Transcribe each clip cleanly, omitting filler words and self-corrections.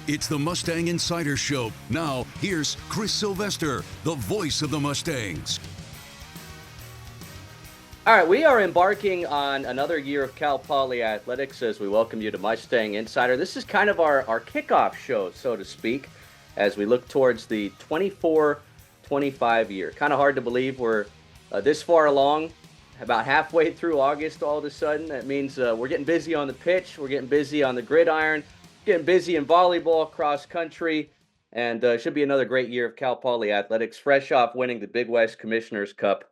It's the Mustang Insider Show. Now, here's Chris Sylvester, the voice of the Mustangs. All right, we are embarking on another year of Cal Poly Athletics as we welcome you to Mustang Insider. This is kind of our kickoff show, so to speak, as we look towards the 24-25 year. Kind of hard to believe we're this far along, about halfway through August all of a sudden. That means we're getting busy on the pitch, we're getting busy on the gridiron, getting busy in volleyball, cross country, and it should be another great year of Cal Poly Athletics, fresh off winning the Big West Commissioner's Cup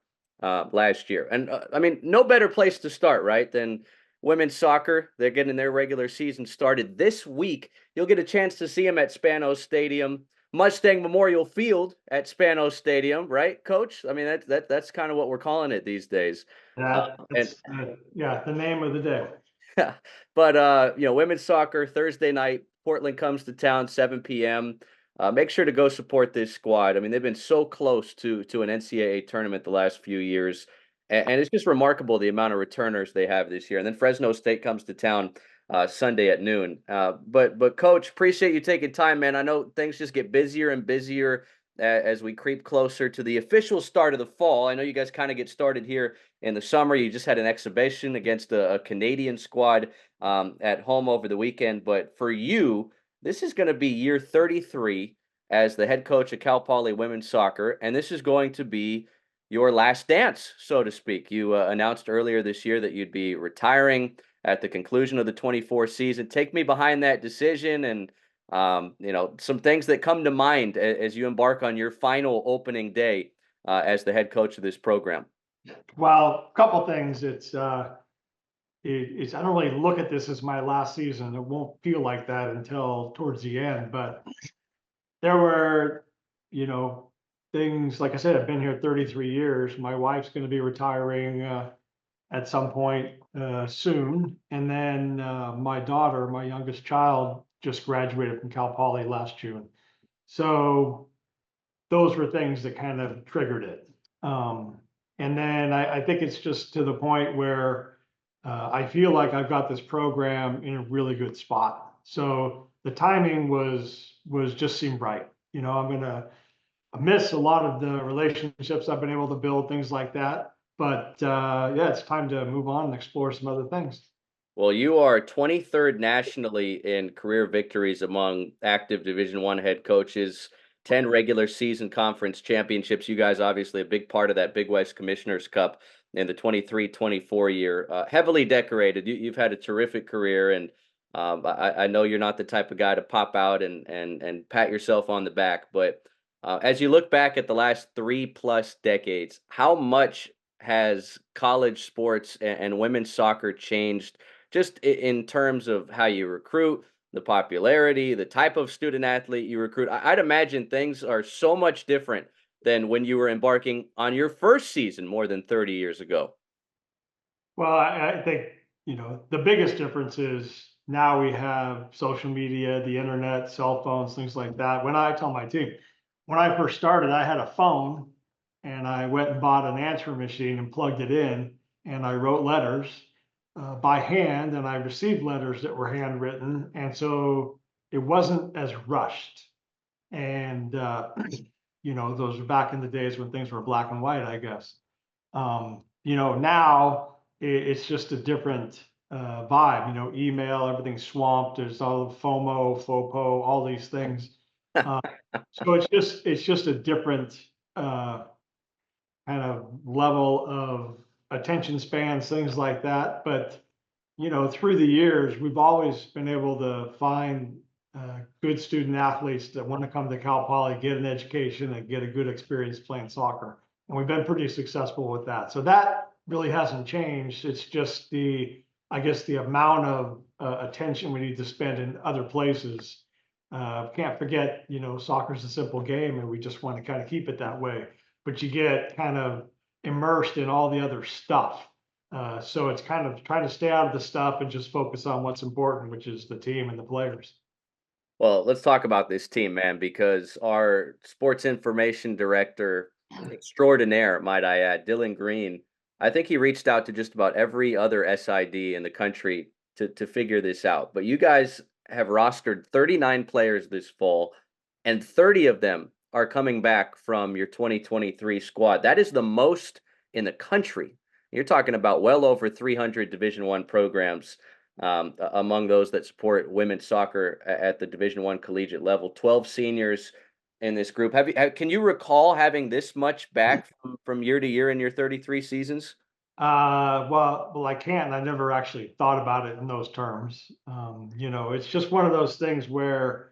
last year. And I mean, no better place to start, right, than women's soccer. They're getting their regular season started this week. You'll get a chance to see them at Spanos Stadium, Mustang Memorial Field at Spanos Stadium, right, Coach? I mean, that's kind of what we're calling it these days. That's the name of the day. Yeah, but women's soccer Thursday night. Portland comes to town, 7 p.m. Make sure to go support this squad. I mean, they've been so close to an NCAA tournament the last few years, and it's just remarkable the amount of returners they have this year. And then Fresno State comes to town Sunday at noon. But Coach, appreciate you taking time, man. I know things just get busier and busier as we creep closer to the official start of the fall. I know you guys kind of get started here in the summer. You just had an exhibition against a Canadian squad at home over the weekend. But for you, this is going to be year 33 as the head coach of Cal Poly women's soccer, and this is going to be your last dance, so to speak. You announced earlier this year that you'd be retiring at the conclusion of the 24 season. Take me behind that decision and some things that come to mind as you embark on your final opening day as the head coach of this program. Well, a couple things. I don't really look at this as my last season. It won't feel like that until towards the end. But there were, things, like I said, I've been here 33 years. My wife's going to be retiring at some point soon. And then my daughter, my youngest child, just graduated from Cal Poly last June. So those were things that kind of triggered it. And then I think it's just to the point where I feel like I've got this program in a really good spot. So the timing was just seemed right. I'm going to miss a lot of the relationships I've been able to build, things like that. But it's time to move on and explore some other things. Well, you are 23rd nationally in career victories among active Division I head coaches, 10 regular season conference championships. You guys obviously a big part of that Big West Commissioner's Cup in the 23-24 year. Heavily decorated. You've had a terrific career, and I know you're not the type of guy to pop out and pat yourself on the back. But as you look back at the last 3+ decades, how much has college sports and women's soccer changed just in terms of how you recruit, the popularity, the type of student athlete you recruit? I'd imagine things are so much different than when you were embarking on your first season more than 30 years ago. Well, I think, the biggest difference is now we have social media, the internet, cell phones, things like that. When I tell my team, when I first started, I had a phone and I went and bought an answering machine and plugged it in, and I wrote letters by hand, and I received letters that were handwritten, and so it wasn't as rushed. And those were back in the days when things were black and white, I guess. Now it's just a different vibe. Email, everything's swamped. There's all the FOMO, FOPO, all these things. So it's just a different kind of level of attention spans, things like that. But through the years, we've always been able to find good student athletes that want to come to Cal Poly, get an education, and get a good experience playing soccer. And we've been pretty successful with that. So that really hasn't changed. It's just the amount of attention we need to spend in other places. Can't forget, soccer's a simple game, and we just want to kind of keep it that way. But you get kind of immersed in all the other stuff. So it's kind of trying to stay out of the stuff and just focus on what's important, which is the team and the players. Well, let's talk about this team, man, because our sports information director extraordinaire, might I add, Dylan Green, I think he reached out to just about every other SID in the country to figure this out. But you guys have rostered 39 players this fall, and 30 of them are coming back from your 2023 squad. That is the most in the country. You're talking about well over 300 Division One programs among those that support women's soccer at the Division One collegiate level. 12 seniors in this group. Can you recall having this much back from year to year in your 33 seasons? Well, I can't. I never actually thought about it in those terms. It's just one of those things where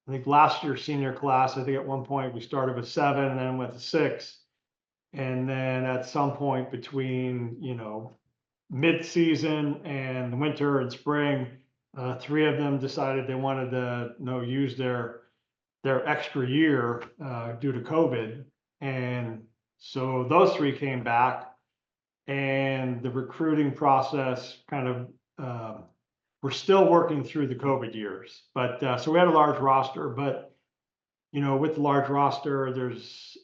I think last year's senior class, I think at one point we started with 7 and then went to 6. And then at some point between, mid-season and winter and spring, 3 of them decided they wanted to, use their extra year due to COVID. And so those 3 came back, and the recruiting process kind of we're still working through the COVID years. But so we had a large roster, but with the large roster, there's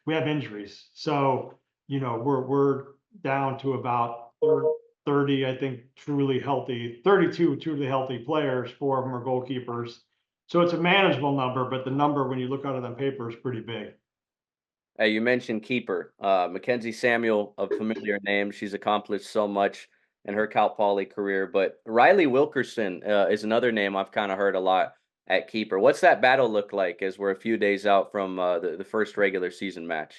we have injuries. So we're down to about 30, I think, truly healthy, 32 truly healthy players. 4 of them are goalkeepers. So it's a manageable number, but the number when you look at it on paper is pretty big. You mentioned keeper, Mackenzie Samuel, a familiar name. She's accomplished so much in her Cal Poly career, but Riley Wilkerson is another name I've kind of heard a lot at keeper. What's that battle look like as we're a few days out from the first regular season match?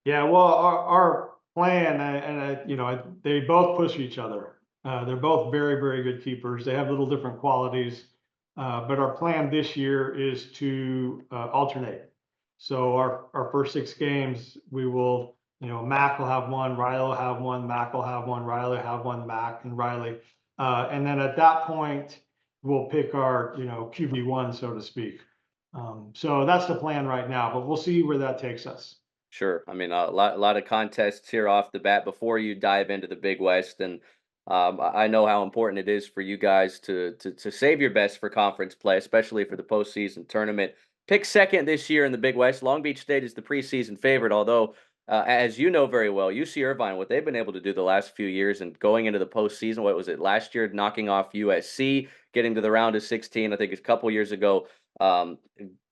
Yeah, well, our plan, they both push each other. They're both very, very good keepers. They have little different qualities, but our plan this year is to alternate. So our first 6 games, we will, Mac will have one, Riley will have one, Mac will have one, Riley will have one, Mac and Riley, and then at that point, we'll pick our, QB1, so to speak. So that's the plan right now, but we'll see where that takes us. Sure. I mean, a lot of contests here off the bat before you dive into the Big West, and I know how important it is for you guys to save your best for conference play, especially for the postseason tournament. Pick second this year in the Big West. Long Beach State is the preseason favorite, although, as you know very well, UC Irvine, what they've been able to do the last few years and going into the postseason, what was it last year, knocking off USC, getting to the round of 16, I think it's a couple years ago. Um,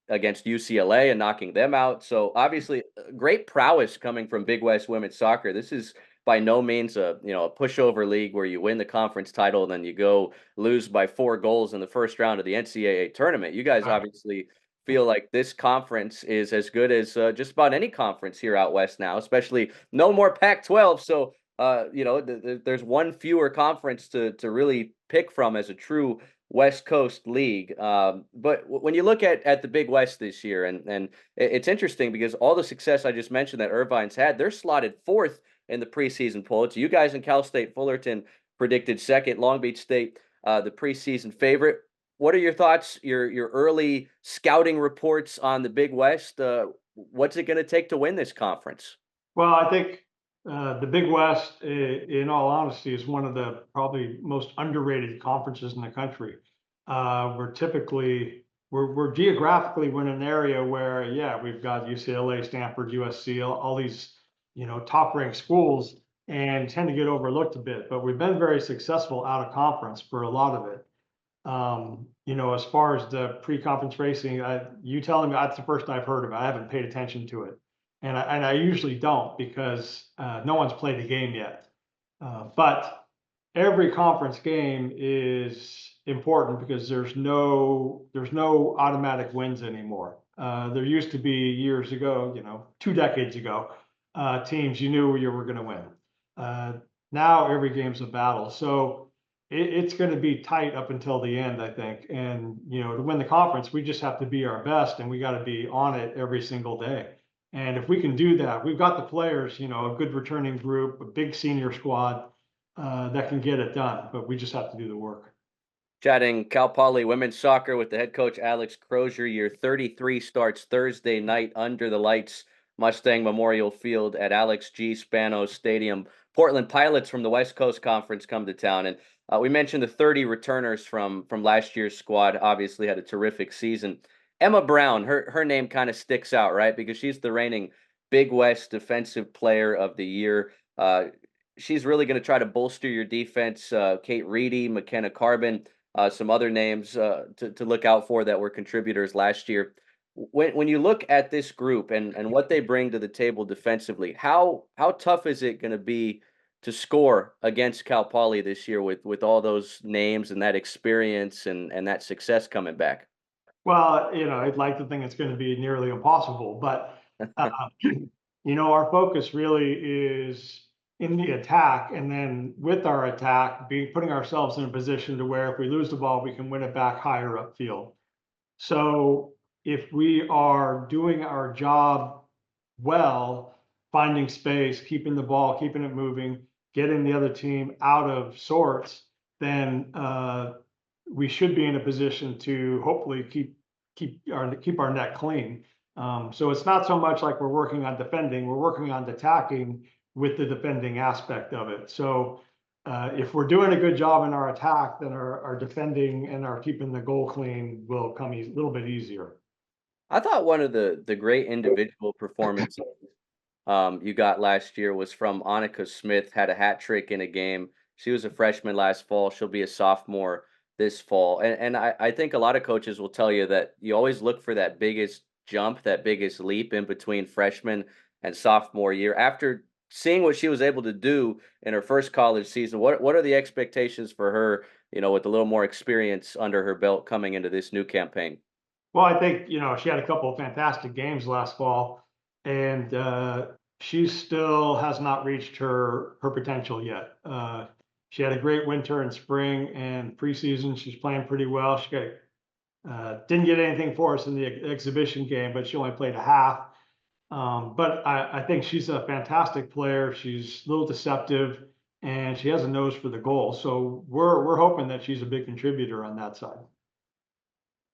Against UCLA and knocking them out. So obviously, great prowess coming from Big West women's soccer. This is by no means a pushover league where you win the conference title and then you go lose by 4 goals in the first round of the NCAA tournament. You guys obviously feel like this conference is as good as just about any conference here out west now, especially no more Pac-12. So there's one fewer conference to really pick from as a true West Coast league. But when you look at the Big West this year, and it's interesting because all the success I just mentioned that Irvine's had, they're slotted 4th in the preseason poll. It's you guys in Cal State Fullerton predicted 2nd. Long Beach State, the preseason favorite. What are your thoughts? Your early scouting reports on the Big West? What's it going to take to win this conference? Well, I think the Big West, in all honesty, is one of the probably most underrated conferences in the country. We're geographically, we're in an area where, yeah, we've got UCLA, Stanford, USC, all these, top ranked schools, and tend to get overlooked a bit, but we've been very successful out of conference for a lot of it. As far as the pre-conference racing, you telling me that's the first I've heard of it. I haven't paid attention to it. And I usually don't because no one's played the game yet. But every conference game is important because there's no automatic wins anymore. There used to be years ago, 2 decades ago, teams you knew you were going to win. Now every game's a battle, so it's going to be tight up until the end, I think. And to win the conference, we just have to be our best, and we got to be on it every single day. And if we can do that, we've got the players, a good returning group, a big senior squad that can get it done. But we just have to do the work. Chatting Cal Poly women's soccer with the head coach Alex Crozier. Year 33 starts Thursday night under the lights, Mustang Memorial Field at Alex G. Spanos Stadium. Portland Pilots from the West Coast Conference come to town, and we mentioned the 30 returners from last year's squad. Obviously, had a terrific season. Emma Brown, her name kind of sticks out, right? Because she's the reigning Big West Defensive Player of the Year. She's really going to try to bolster your defense. Kate Reedy, McKenna Carbon, some other names to look out for that were contributors last year. When you look at this group and what they bring to the table defensively, how tough is it going to be to score against Cal Poly this year with all those names and that experience and that success coming back? Well, I'd like to think it's going to be nearly impossible, but uh, our focus really is in the attack, and then with our attack, putting ourselves in a position to where if we lose the ball, we can win it back higher upfield. So if we are doing our job well, finding space, keeping the ball, keeping it moving, getting the other team out of sorts, then we should be in a position to hopefully keep our net clean. So it's not so much like we're working on defending; we're working on attacking with the defending aspect of it. So if we're doing a good job in our attack, then our defending and our keeping the goal clean will come a little bit easier. I thought one of the great individual performances you got last year was from Annika Smith, had a hat trick in a game. She was a freshman last fall. She'll be a sophomore this fall. And I think a lot of coaches will tell you that you always look for that biggest jump, that biggest leap in between freshman and sophomore year. After seeing what she was able to do in her first college season, what are the expectations for her, with a little more experience under her belt coming into this new campaign? Well, I think she had a couple of fantastic games last fall, and she still has not reached her potential yet. She had a great winter and spring and preseason. She's playing pretty well. Didn't get anything for us in the exhibition game, but she only played a half. But I think she's a fantastic player. She's a little deceptive, and she has a nose for the goal. So we're hoping that she's a big contributor on that side.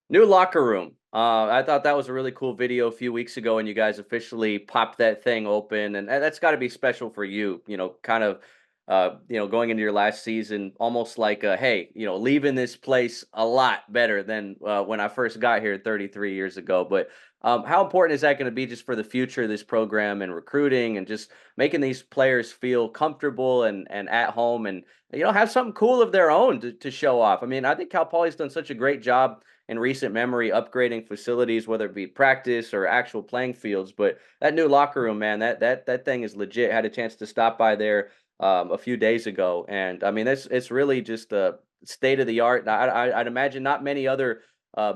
New locker room. I thought that was a really cool video a few weeks ago, and you guys officially popped that thing open, and that's got to be special for you. Kind of, going into your last season, almost like, hey, leaving this place a lot better than when I first got here 33 years ago. But how important is that going to be just for the future of this program and recruiting, and just making these players feel comfortable and at home, and have something cool of their own to show off? I mean, I think Cal Poly's done such a great job in recent memory upgrading facilities, whether it be practice or actual playing fields. But that new locker room, man, that thing is legit. Had a chance to stop by there a few days ago, and I mean, it's really just a state of the art. I'd imagine not many other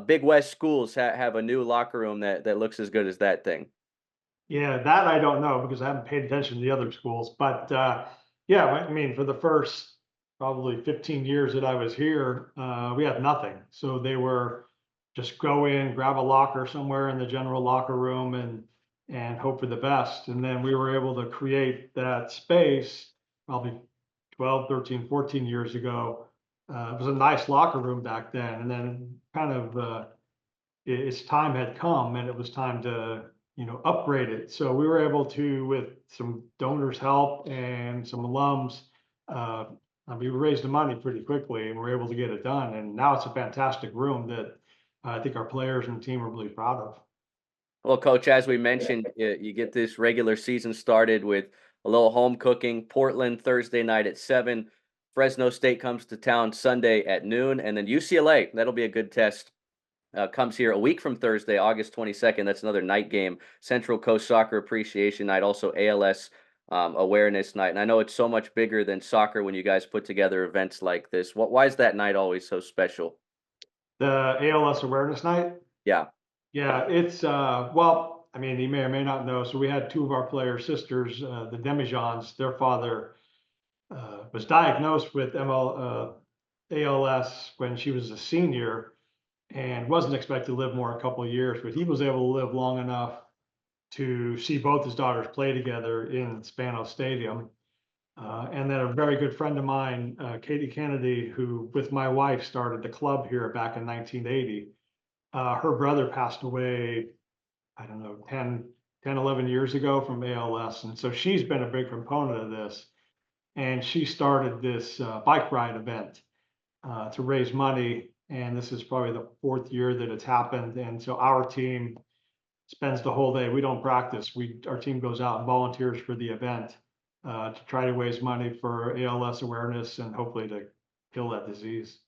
Big West schools have a new locker room that looks as good as that thing. Yeah, that I don't know because I haven't paid attention to the other schools. But yeah, I mean, for the first probably 15 years that I was here, we had nothing. So they were just go in, grab a locker somewhere in the general locker room and hope for the best. And then we were able to create that space probably 12, 13, 14 years ago. It was a nice locker room back then. And then kind of its time had come and it was time to upgrade it. So we were able to, with some donors' help and some alums, uh, we raised the money pretty quickly and we're able to get it done. And now it's a fantastic room that I think our players and team are really proud of. Well, Coach, as we mentioned, you get this regular season started with a little home cooking. Portland Thursday night at 7. Fresno State comes to town Sunday at noon, and then UCLA. That'll be a good test. Comes here a week from Thursday, August 22nd. That's another night game. Central Coast Soccer Appreciation Night, also ALS Awareness Night. And I know it's so much bigger than soccer when you guys put together events like this. Why is that night always so special? The ALS Awareness Night. Yeah. Yeah, it's well, I mean, you may or may not know. So we had two of our players' sisters, the Demijans. Their father was diagnosed with ALS when she was a senior and wasn't expected to live more than a couple of years, but he was able to live long enough to see both his daughters play together in Spano Stadium. And then a very good friend of mine, Katie Kennedy, who with my wife started the club here back in 1980. Her brother passed away, I don't know, 11 years ago from ALS. And so she's been a big proponent of this. And she started this bike ride event to raise money. And this is probably the fourth year that it's happened. And so our team spends the whole day. We don't practice. Our team goes out and volunteers for the event to try to raise money for ALS awareness and hopefully to kill that disease.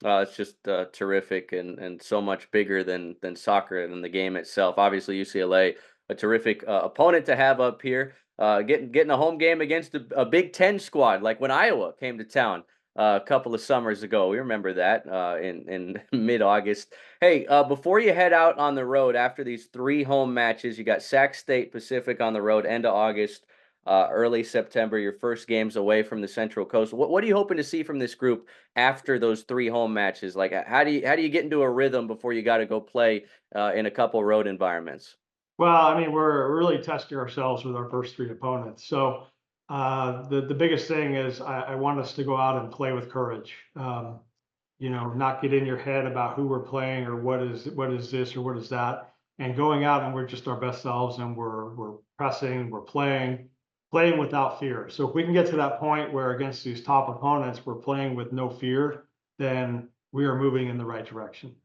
It's just terrific and so much bigger than soccer and the game itself. Obviously, UCLA, a terrific opponent to have up here. Getting a home game against a Big Ten squad, like when Iowa came to town a couple of summers ago. We remember that in mid August. Hey, before you head out on the road after these 3 home matches, you got Sac State Pacific on the road end of August. Early September, your first games away from the Central Coast. What are you hoping to see from this group after those 3 home matches? Like, how do you get into a rhythm before you got to go play in a couple road environments? Well, I mean, we're really testing ourselves with our first 3 opponents. So the biggest thing is I want us to go out and play with courage. Not get in your head about who we're playing or what is this or what is that, and going out and we're just our best selves and we're pressing, we're playing without fear. So if we can get to that point where against these top opponents we're playing with no fear, then we are moving in the right direction.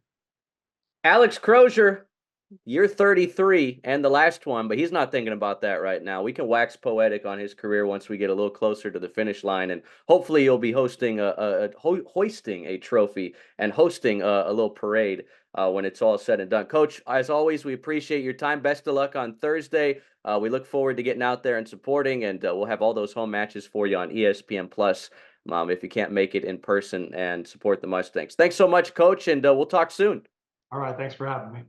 Alex Crozier, you're 33 and the last one, but he's not thinking about that right now. We can wax poetic on his career once we get a little closer to the finish line, and hopefully you'll be hosting hoisting a trophy and hosting a little parade when it's all said and done. Coach, as always, we appreciate your time. Best of luck on Thursday. We look forward to getting out there and supporting, and we'll have all those home matches for you on ESPN Plus. If you can't make it in person and support the Mustangs. Thanks so much, Coach, and we'll talk soon. All right, thanks for having me.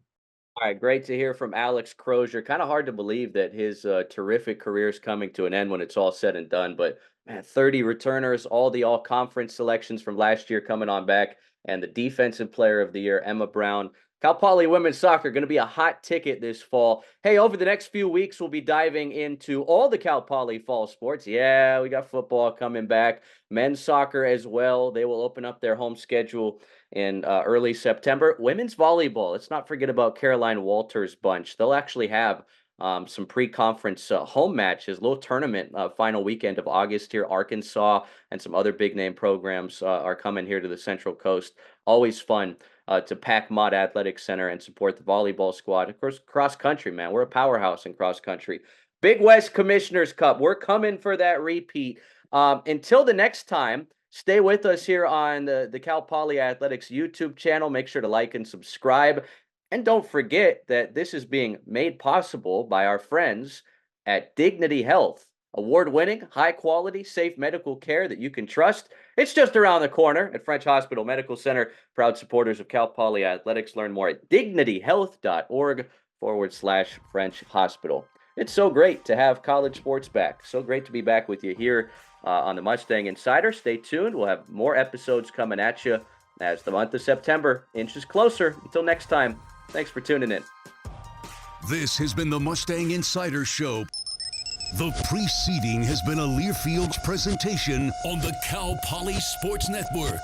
All right, great to hear from Alex Crozier. Kind of hard to believe that his terrific career is coming to an end when it's all said and done. But man, 30 returners, all the all-conference selections from last year coming on back, and the defensive player of the year, Emma Brown. Cal Poly women's soccer going to be a hot ticket this fall. Hey, over the next few weeks, we'll be diving into all the Cal Poly fall sports. Yeah, we got football coming back, men's soccer as well. They will open up their home schedule in early September. Women's volleyball, let's not forget about Caroline Walters' bunch. They'll actually have some pre-conference home matches, little tournament final weekend of August here. Arkansas and some other big name programs are coming here to the Central Coast. Always fun to pack Mott Athletic Center and support the volleyball squad. Of course, cross country, man. We're a powerhouse in cross country. Big West Commissioners Cup. We're coming for that repeat. Until the next time, stay with us here on the Cal Poly Athletics YouTube channel. Make sure to like and subscribe. And don't forget that this is being made possible by our friends at Dignity Health. Award-winning, high-quality, safe medical care that you can trust. It's just around the corner at French Hospital Medical Center. Proud supporters of Cal Poly Athletics. Learn more at dignityhealth.org/French Hospital. It's so great to have college sports back. So great to be back with you here on the Mustang Insider. Stay tuned. We'll have more episodes coming at you as the month of September inches closer. Until next time, thanks for tuning in. This has been the Mustang Insider Show. The preceding has been a Learfield's presentation on the Cal Poly Sports Network.